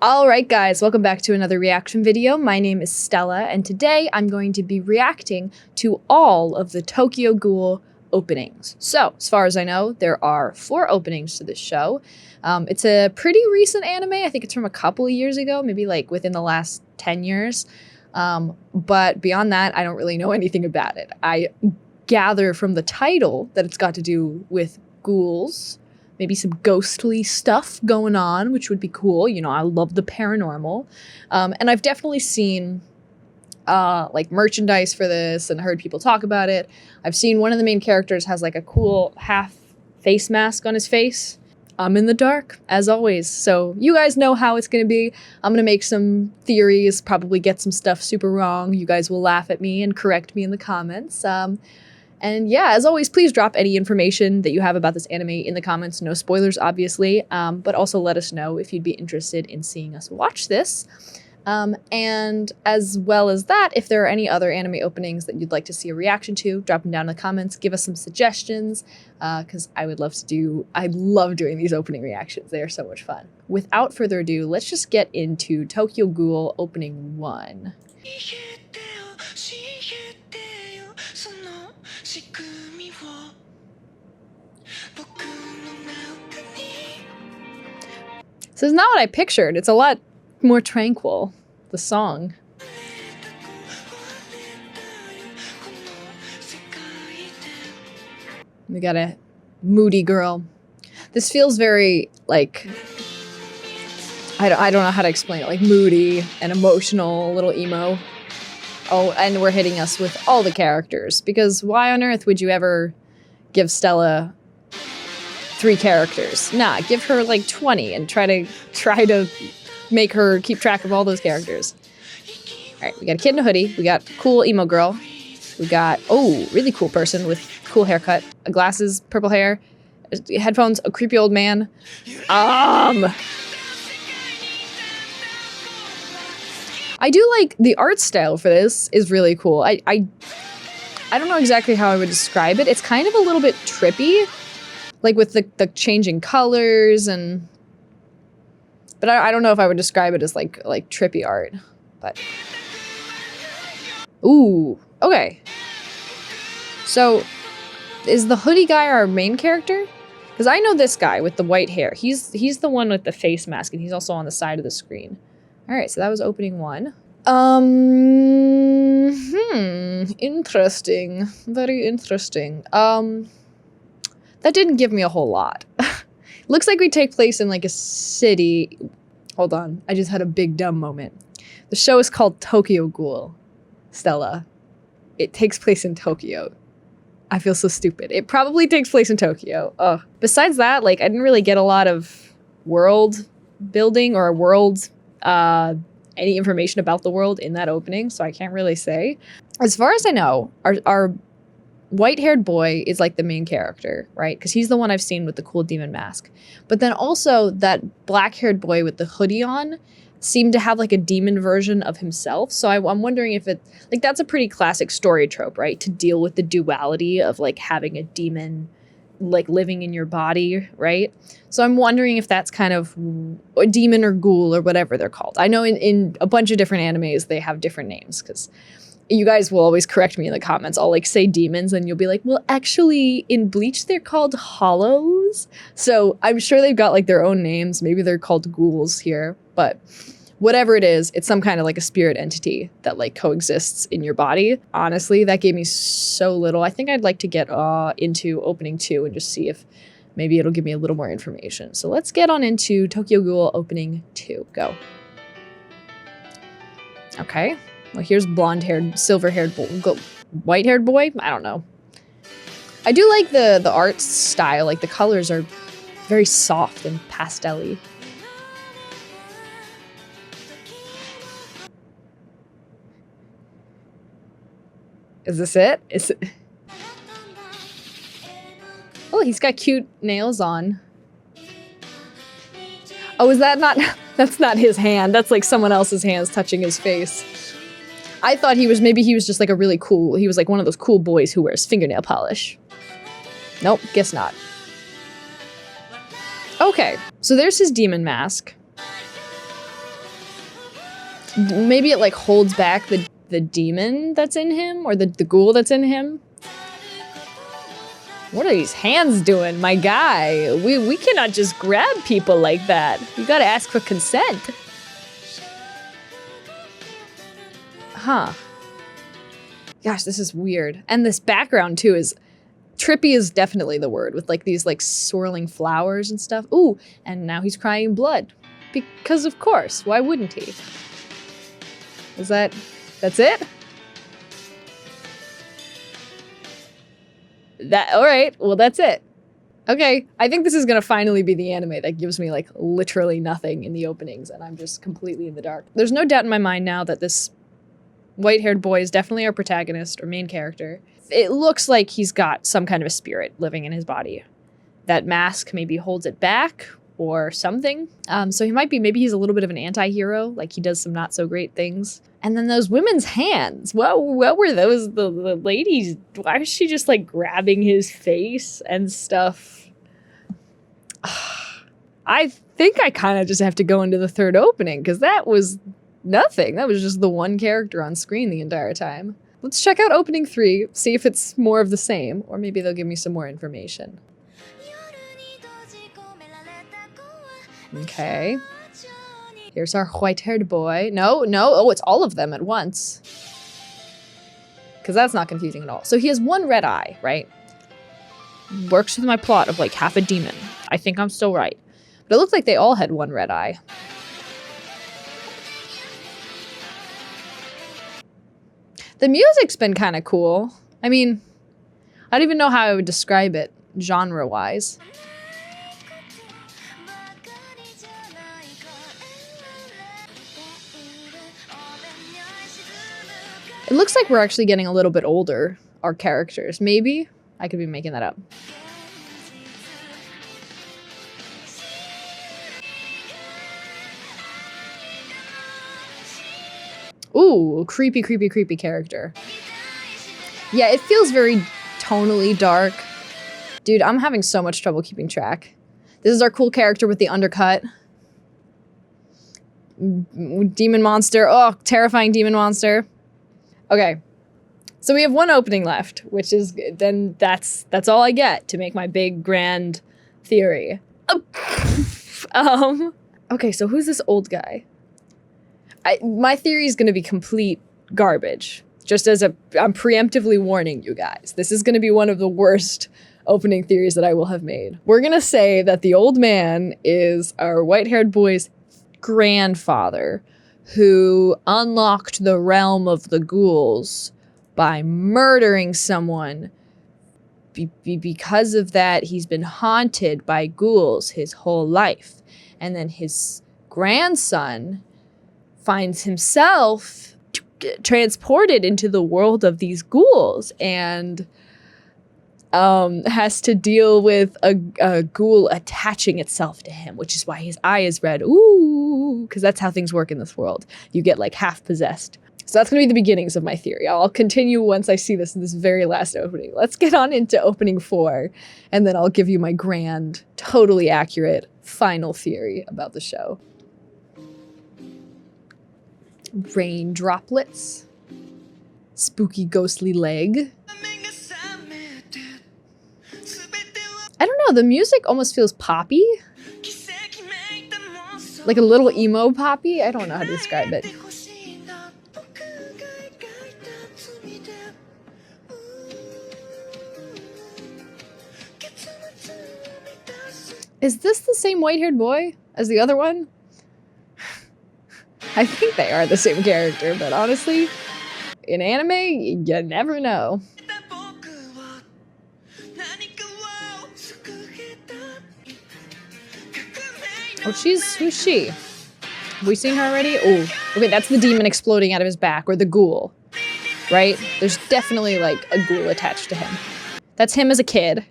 Alright guys, welcome back to another reaction video. My name is Stella, and today I'm going to be reacting to all of the Tokyo Ghoul openings. So, as far as I know, there are 4 openings to this show. It's a pretty recent anime. I think it's from a couple of years ago, maybe like within the last 10 years. But beyond that, I don't really know anything about it. I gather from the title that it's got to do with ghouls. Maybe some ghostly stuff going on, which would be cool. You know, I love the paranormal. And I've definitely seen like merchandise for this and heard people talk about it. I've seen one of the main characters has like a cool half face mask on his face. I'm in the dark, as always. So you guys know how it's going to be. I'm going to make some theories, probably get some stuff super wrong. You guys will laugh at me and correct me in the comments. And yeah, as always, please drop any information that you have about this anime in the comments. No spoilers, obviously, but also let us know if you'd be interested in seeing us watch this. And as well as that, if there are any other anime openings that you'd like to see a reaction to, drop them down in the comments, give us some suggestions, because I love doing these opening reactions. They are so much fun. Without further ado, let's just get into Tokyo Ghoul opening 1. So it's not what I pictured. It's a lot more tranquil, the song. We got a moody girl. This feels very, like, I don't know how to explain it, like moody and emotional, a little emo. Oh, and we're hitting us with all the characters, because why on earth would you ever give Stella 3 characters? Nah, give her like 20 and try to make her keep track of all those characters. All right, we got a kid in a hoodie. We got cool emo girl. We got, oh, really cool person with cool haircut, glasses, purple hair, headphones, a creepy old man. I do like the art style for this is really cool. I don't know exactly how I would describe it. It's kind of a little bit trippy, like with the changing colors and, but I don't know if I would describe it as like trippy art, but. Ooh, okay. So is the hoodie guy our main character? Because I know this guy with the white hair. He's the one with the face mask, and he's also on the side of the screen. All right, so that was opening 1. Interesting. Very interesting. That didn't give me a whole lot. Looks like we take place in like a city. Hold on, I just had a big dumb moment. The show is called Tokyo Ghoul, Stella. It takes place in Tokyo. I feel so stupid. It probably takes place in Tokyo. Ugh. Besides that, like, I didn't really get a lot of world building or any information about the world in that opening, so I can't really say. As far as I know, our white-haired boy is like the main character, right? Because he's the one I've seen with the cool demon mask. But then also that black-haired boy with the hoodie on seemed to have like a demon version of himself. So I'm wondering if it, like, that's a pretty classic story trope, right? To deal with the duality of like having a demon like living in your body, right? So I'm wondering if that's kind of a demon or ghoul or whatever they're called. I know in a bunch of different animes they have different names, because you guys will always correct me in the comments. I'll like say demons and you'll be like, well, actually in Bleach they're called hollows. So I'm sure they've got like their own names. Maybe they're called ghouls here, but whatever it is, it's some kind of like a spirit entity that like coexists in your body. Honestly, that gave me so little. I think I'd like to get into opening 2 and just see if maybe it'll give me a little more information. So let's get on into Tokyo Ghoul opening 2. Go. Okay. Well, here's blonde-haired, silver-haired, white-haired boy. I don't know. I do like the art style. Like the colors are very soft and pastel-y. Is this it? Is it? Oh, he's got cute nails on. Oh, is that not? That's not his hand. That's like someone else's hands touching his face. I thought maybe he was just like a really cool, he was like one of those cool boys who wears fingernail polish. Nope, guess not. Okay, so there's his demon mask. Maybe it like holds back the demon that's in him, or the ghoul that's in him. What are these hands doing, my guy? We cannot just grab people like that. You gotta ask for consent. Huh. Gosh, this is weird. And this background too is, trippy is definitely the word, with like these like swirling flowers and stuff. Ooh, and now he's crying blood. Because of course, why wouldn't he? That's it? All right, well that's it. Okay, I think this is gonna finally be the anime that gives me like literally nothing in the openings and I'm just completely in the dark. There's no doubt in my mind now that this white-haired boy is definitely our protagonist or main character. It looks like he's got some kind of a spirit living in his body. That mask maybe holds it back or something. So maybe he's a little bit of an anti-hero, like he does some not so great things. And then those women's hands, what were those, the ladies? Why was she just like grabbing his face and stuff? I think I kind of just have to go into the third opening because that was nothing. That was just the one character on screen the entire time. Let's check out opening 3, see if it's more of the same, or maybe they'll give me some more information. Okay. Here's our white-haired boy. No. Oh, it's all of them at once. Because that's not confusing at all. So he has one red eye, right? Works with my plot of like half a demon. I think I'm still right. But it looks like they all had one red eye. The music's been kind of cool. I mean, I don't even know how I would describe it genre-wise. It looks like we're actually getting a little bit older, our characters. Maybe? I could be making that up. Ooh, creepy character. Yeah, it feels very tonally dark. Dude, I'm having so much trouble keeping track. This is our cool character with the undercut. Demon monster. Oh, terrifying demon monster. Okay. So we have one opening left, which is, then that's all I get to make my big grand theory. Okay, so who's this old guy? My theory is going to be complete garbage. Just as I'm preemptively warning you guys. This is going to be one of the worst opening theories that I will have made. We're going to say that the old man is our white-haired boy's grandfather who unlocked the realm of the ghouls by murdering someone. Because of that, he's been haunted by ghouls his whole life. And then his grandson finds himself transported into the world of these ghouls and has to deal with a ghoul attaching itself to him, which is why his eye is red. Ooh, because that's how things work in this world. You get like half possessed. So that's going to be the beginnings of my theory. I'll continue once I see this very last opening. Let's get on into opening 4, and then I'll give you my grand, totally accurate, final theory about the show. Rain droplets. Spooky ghostly leg. I don't know, the music almost feels poppy. Like a little emo poppy? I don't know how to describe it. Is this the same white-haired boy as the other one? I think they are the same character, but honestly, in anime, you never know. Oh, who's she? Have we seen her already? Oh, okay, that's the demon exploding out of his back, or the ghoul, right? There's definitely like a ghoul attached to him. That's him as a kid.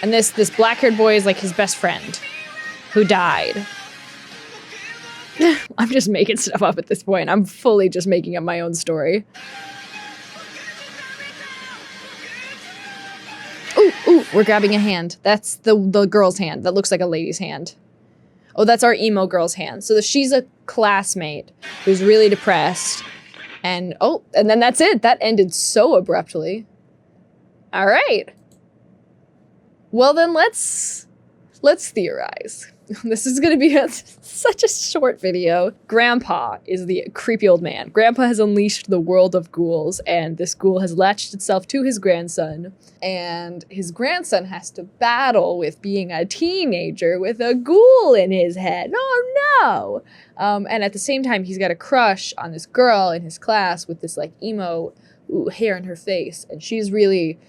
And this black-haired boy is like his best friend who died. I'm just making stuff up at this point. I'm fully just making up my own story. Ooh, we're grabbing a hand. That's the girl's hand. That looks like a lady's hand. Oh, that's our emo girl's hand. So she's a classmate who's really depressed. And then that's it. That ended so abruptly. All right. Well, then let's theorize. This is going to be such a short video. Grandpa is the creepy old man. Grandpa has unleashed the world of ghouls, and this ghoul has latched itself to his grandson. And his grandson has to battle with being a teenager with a ghoul in his head. Oh no! And at the same time, he's got a crush on this girl in his class with this like emo hair in her face, and she's really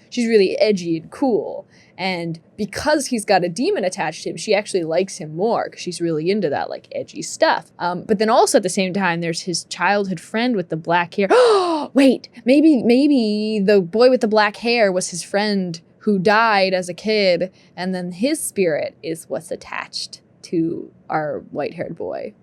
edgy and cool. And because he's got a demon attached to him, she actually likes him more because she's really into that like edgy stuff. But then also at the same time, there's his childhood friend with the black hair. Oh, wait, maybe the boy with the black hair was his friend who died as a kid, and then his spirit is what's attached to our white-haired boy.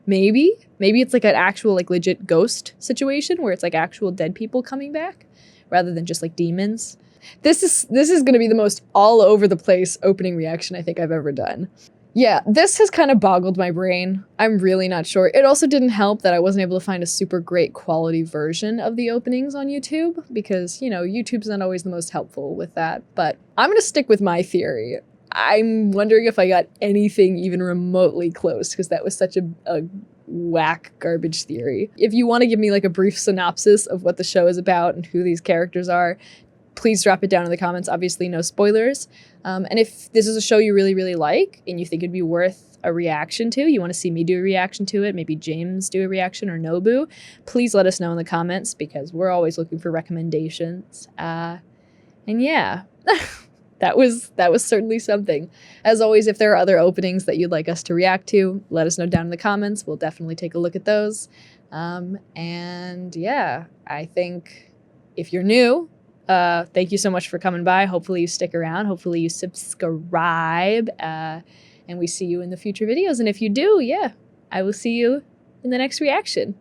Maybe it's like an actual like legit ghost situation where it's like actual dead people coming back rather than just like demons. This is going to be the most all over the place opening reaction I think I've ever done. Yeah, this has kind of boggled my brain. I'm really not sure. It also didn't help that I wasn't able to find a super great quality version of the openings on YouTube because, you know, YouTube's not always the most helpful with that. But I'm going to stick with my theory. I'm wondering if I got anything even remotely close because that was such a whack garbage theory. If you want to give me like a brief synopsis of what the show is about and who these characters are, please drop it down in the comments. Obviously, no spoilers. And if this is a show you really, really like and you think it'd be worth a reaction to, you want to see me do a reaction to it, maybe James do a reaction or Nobu, please let us know in the comments because we're always looking for recommendations. And yeah, that was certainly something. As always, if there are other openings that you'd like us to react to, let us know down in the comments. We'll definitely take a look at those. And yeah, I think if you're new, thank you so much for coming by. Hopefully you stick around. Hopefully you subscribe. And we see you in the future videos. And if you do, yeah, I will see you in the next reaction.